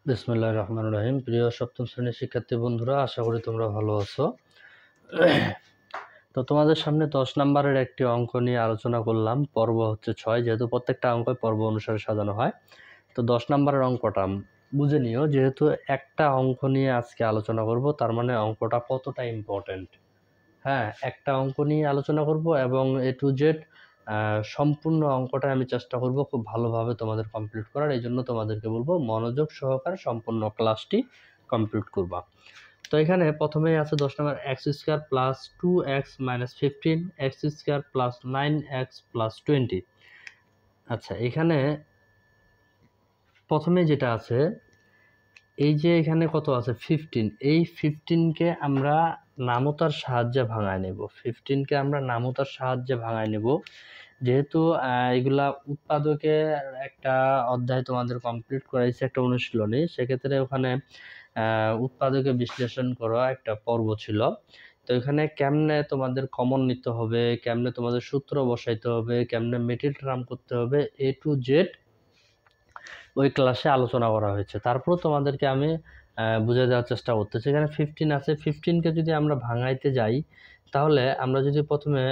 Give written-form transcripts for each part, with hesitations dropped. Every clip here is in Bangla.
বিসমিল্লাহির রহমানির রহিম। প্রিয় সপ্তম শ্রেণীর শিক্ষার্থী বন্ধুরা, আশা করি তোমরা ভালো আছো। তো তোমাদের সামনে 10 নম্বরের একটি অঙ্ক নিয়ে আলোচনা করলাম। পর্ব হচ্ছে 6, যেহেতু প্রত্যেকটা অঙ্কই পর্ব অনুসারে সাজানো হয়। তো 10 নম্বরের অঙ্কটা বুঝে নিও, যেহেতু একটা অঙ্ক নিয়ে আজকে আলোচনা করব, তার মানে অঙ্কটা কতটা ইম্পর্টেন্ট। হ্যাঁ, একটা অঙ্ক নিয়ে আলোচনা করব এবং A to Z সম্পূর্ণ অঙ্কটা আমি চেষ্টা করব খুব ভালোভাবে তোমাদের কমপ্লিট করার। এই জন্য তোমাদেরকে বলবো মনোযোগ সহকারে সম্পূর্ণ ক্লাসটি কমপ্লিট করবা। তো এখানে প্রথমেই আছে 10 নম্বর x² plus 2x minus 15 x² plus 9x plus 20। আচ্ছা, এখানে প্রথমে যেটা আছে, এই যে এখানে কত আছে 15, এই 15কে আমরা নামতার সাহায্যে ভাঙায় নেব। 15কে আমরা নামতার সাহায্যে ভাঙায় নেব। যেহেতু এগুলা উৎপাদকের একটা অধ্যায় তোমাদের কমপ্লিট করাইছে, একটা অনুশীলনী, সেক্ষেত্রে ওখানে উৎপাদকে বিশ্লেষণ করা একটা পর্ব ছিল। তো এখানে কেমনে তোমাদের কমন নিতে হবে, কেমনে তোমাদের সূত্র বসাইতে হবে, কেমনে মেটেরিয়াল টার্ম করতে হবে, A to Z ওই ক্লাসে আলোচনা করা হয়েছে। তারপর তোমাদেরকে আমি বুঝিয়ে দেওয়ার চেষ্টা করতেছি। এখানে 15 আছে, 15কে যদি আমরা ভাঙাইতে যাই, তাহলে আমরা যদি প্রথমে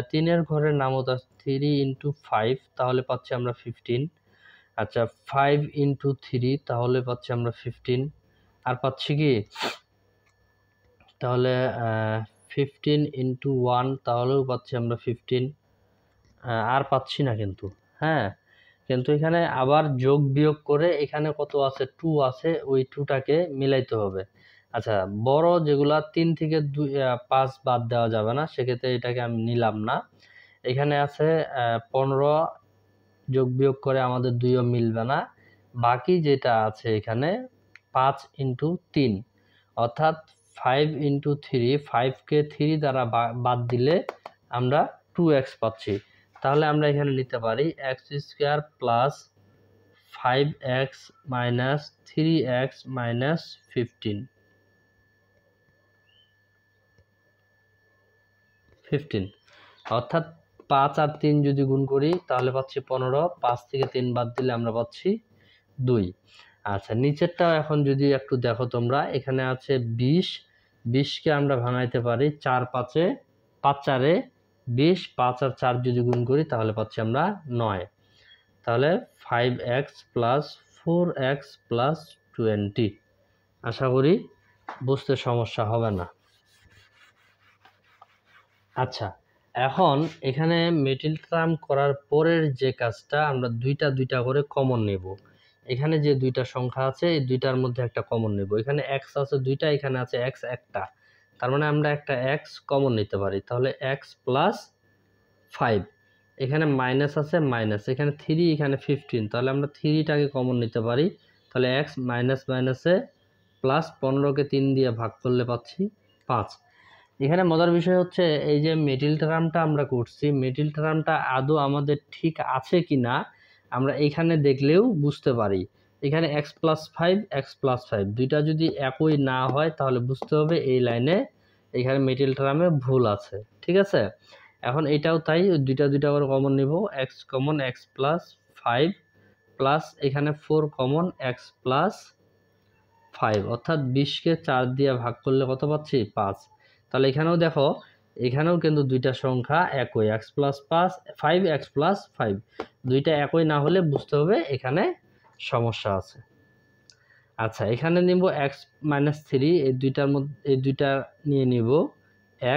3-এর ঘরের নামতা 3 × 5, তাহলে পাচ্ছি আমরা 15। আচ্ছা, 5 × 3, তাহলে পাচ্ছি আমরা 15। আর পাচ্ছি কি, তাহলে 15 × 1, তাহলেও পাচ্ছি আমরা 15। আর পাচ্ছি না কিন্তু। হ্যাঁ, কিন্তু এখানে আবার যোগ বিয়োগ করে এখানে কত আছে, 2 আছে, ওই 2টাকে মিলাইতে হবে। আচ্ছা, বড় যেগুলা 3 থেকে 5 বাদ দেওয়া যাবে না, সেক্ষেত্রে এটাকে আমি নিলাম না। এখানে আছে 15, যোগ বিয়োগ করে আমাদের 2ও মিলবে না। বাকি যেটা আছে এখানে 5 × 3, অর্থাৎ 5 × 3, 5কে 3 দ্বারা বাদ দিলে আমরা 2x পাচ্ছি। তাহলে আমরা এখানে নিতে পারি x² plus 5x minus 3x minus 15। অর্থাৎ 5 আর 3 যদি গুণ করি তাহলে পাচ্ছি 15, 5 থেকে 3 বাদ দিলে আমরা পাচ্ছি 2। আচ্ছা, নিচেরটাও এখন যদি একটু দেখো তোমরা, এখানে আছে 20, 20কে আমরা ভাঙাইতে পারি 4 5-এ, 5 4-এ 20, 5 আর 4 যদি গুণ করি তাহলে পাচ্ছি আমরা 9। তাহলে 5x প্লাস 4x প্লাস 20। আশা করি বুঝতে সমস্যা হবে না। আচ্ছা, এখন এখানে মেটেরিয়াল টার্ম করার পরের যে কাজটা, আমরা দুইটা করে কমন নেব। এখানে যে দুইটা সংখ্যা আছে, এই দুইটার মধ্যে একটা কমন নেব। এখানে x আছে 2টা, এখানে আছে x একটা, তার মানে আমরা একটা x কমন নিতে পারি। তাহলে x প্লাস 5, এখানে মাইনাস আছে মাইনাস, এখানে 3, এখানে 15, তাহলে আমরা 3টাকে কমন নিতে পারি। তাহলে x মাইনাস মাইনাসে প্লাস 15কে 3 দিয়ে ভাগ করলে পাচ্ছি 5। এখানে মজার বিষয় হচ্ছে, এই যে মেটেরিয়াল টার্মটা আমরা করছি, মেটেরিয়াল টার্মটা আদৌ আমাদের ঠিক আছে কি না আমরা এখানে দেখলেও বুঝতে পারি। এখানে x প্লাস 5, x প্লাস 5 দুইটা যদি একই না হয়, তাহলে বুঝতে হবে এই লাইনে এখানে মেটেরিয়াল টার্মে ভুল আছে। ঠিক আছে, এখন এটাও তাই, দুইটা করে কমন নিব। x common x plus 5 plus এখানে 4 কমন x প্লাস 5, অর্থাৎ 20কে 4 দিয়ে ভাগ করলে কত পাচ্ছি 5। তাহলে এখানেও দেখো, এখানেও কিন্তু দুইটা সংখ্যা একই, x প্লাস 5 x প্লাস 5 দুইটা একই না হলে বুঝতে হবে এখানে সমস্যা আছে। আচ্ছা, এখানে নিব x মাইনাস 3, এই দুইটার মধ্যে এই দুইটা নিয়ে নিব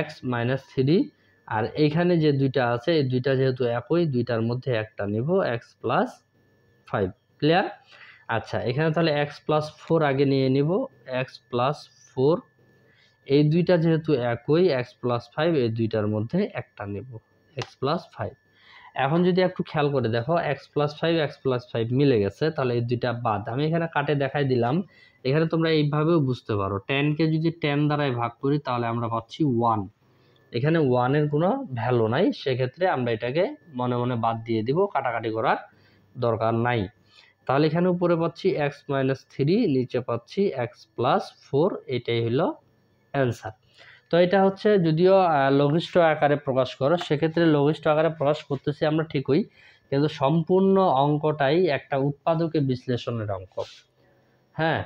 x মাইনাস 3, আর এইখানে যে দুইটা আছে এই দুইটা যেহেতু একই, দুইটার মধ্যে একটা নিব x প্লাস 5। ক্লিয়ার? আচ্ছা, এখানে তাহলে x প্লাস 4 আগে নিয়ে নিব, x প্লাস 4, এই দুইটা যেহেতু একই, x প্লাস 5, এই দুইটার মধ্যে একটা নেব, x প্লাস 5। এখন যদি একটু খেয়াল করে দেখো, x প্লাস 5 x প্লাস 5 মিলে গেছে, তাহলে এই দুইটা বাদ। আমি এখানে কাটে দেখাই দিলাম। এখানে তোমরা এইভাবেও বুঝতে পারো, 10কে যদি 10 দ্বারাই ভাগ করি তাহলে আমরা পাচ্ছি 1। এখানে 1-এর কোনো ভ্যালু নাই, সেক্ষেত্রে আমরা এটাকে মনে মনে বাদ দিয়ে দিব, কাটাকাটি করার দরকার নাই। তাহলে এখানে উপরে পাচ্ছি x মাইনাস 3, নিচে পাচ্ছি x প্লাস 4, এটাই হলো অ্যান্সার। তো এটা হচ্ছে, যদিও লঘিষ্ঠ আকারে প্রকাশ করো, সেক্ষেত্রে লঘিষ্ঠ আকারে প্রকাশ করতেছি আমরা ঠিকই, কিন্তু সম্পূর্ণ অঙ্কটাই একটা উৎপাদকে বিশ্লেষণের অঙ্ক। হ্যাঁ,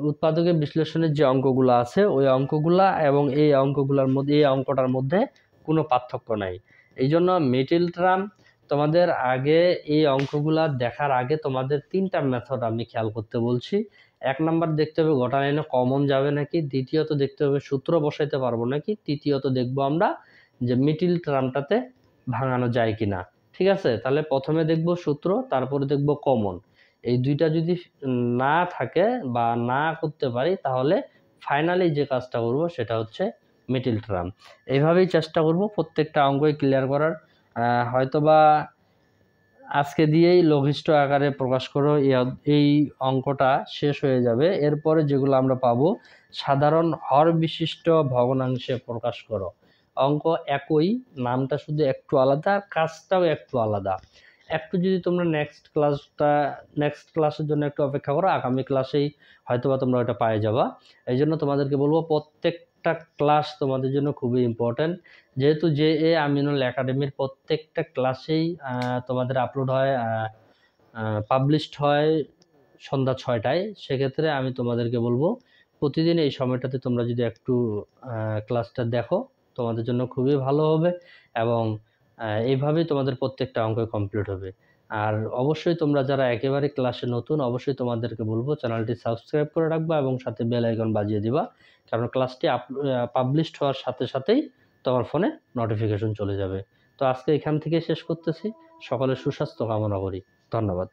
উৎপাদকের বিশ্লেষণের যে অঙ্কগুলো আছে ওই অঙ্কগুলা এবং এই অঙ্কগুলোর মধ্যে এই অঙ্কটার মধ্যে কোনো পার্থক্য নাই। এই জন্য মিডল টার্ম তোমাদের আগে এই অঙ্কগুলা দেখার আগে তোমাদের 3টা মেথড আমি খেয়াল করতে বলছি। 1 নাম্বার দেখতে হবে গোটা লাইনে কমন যাবে নাকি, দ্বিতীয়ত দেখতে হবে সূত্র বসাইতে পারবো নাকি, তৃতীয়ত দেখবো আমরা যে মিডল টার্মটাতে ভাঙানো যায় কিনা। ঠিক আছে, তাহলে প্রথমে দেখবো সূত্র, তারপরে দেখবো কমন। এই দুইটা যদি না থাকে বা না করতে পারি তাহলে ফাইনালি যে কাজটা করব সেটা হচ্ছে মিডল টার্ম। এইভাবেই চেষ্টা করব প্রত্যেকটা অঙ্কই ক্লিয়ার করার। হয়তোবা আজকে দিয়েই লঘিষ্ঠ আকারে প্রকাশ করো, এই অঙ্কটা শেষ হয়ে যাবে। এরপরে যেগুলো আমরা পাবো সাধারণ হর বিশিষ্ট ভগ্নাংশে প্রকাশ করো। অঙ্ক একই, নামটা শুধু একটু আলাদা, কাজটাও একটু আলাদা। একটু যদি তোমরা নেক্সট ক্লাসের জন্য একটু অপেক্ষা করো, আগামী ক্লাসেই হয়তোবা তোমরা ওটা পেয়ে যাবা। এই জন্য তোমাদেরকে বলবো প্রত্যেকটা ক্লাস তোমাদের জন্য খুবই ইম্পর্ট্যান্ট। যেহেতু JA আমিনুল একাডেমির প্রত্যেকটা ক্লাসেই তোমাদের আপলোড হয়, পাবলিশড হয় সন্ধ্যা 6টায়, সেক্ষেত্রে আমি তোমাদেরকে বলবো প্রতিদিন এই সময়টাতে তোমরা যদি একটু ক্লাসটা দেখো তোমাদের জন্য খুবই ভালো হবে এবং এইভাবেই তোমাদের প্রত্যেকটা অঙ্ক কমপ্লিট হবে। আর অবশ্যই তোমরা যারা একেবারে ক্লাসে নতুন, অবশ্যই তোমাদেরকে বলবো চ্যানেলটি সাবস্ক্রাইব করে রাখবা এবং সাথে বেল আইকন বাজিয়ে দিবা, কারণ ক্লাসটি পাবলিশড হওয়ার সাথে সাথেই তোমার ফোনে নোটিফিকেশন চলে যাবে। তো আজকে এখান থেকে শেষ করতেছি। সকলের সুস্বাস্থ্য কামনা করি। ধন্যবাদ।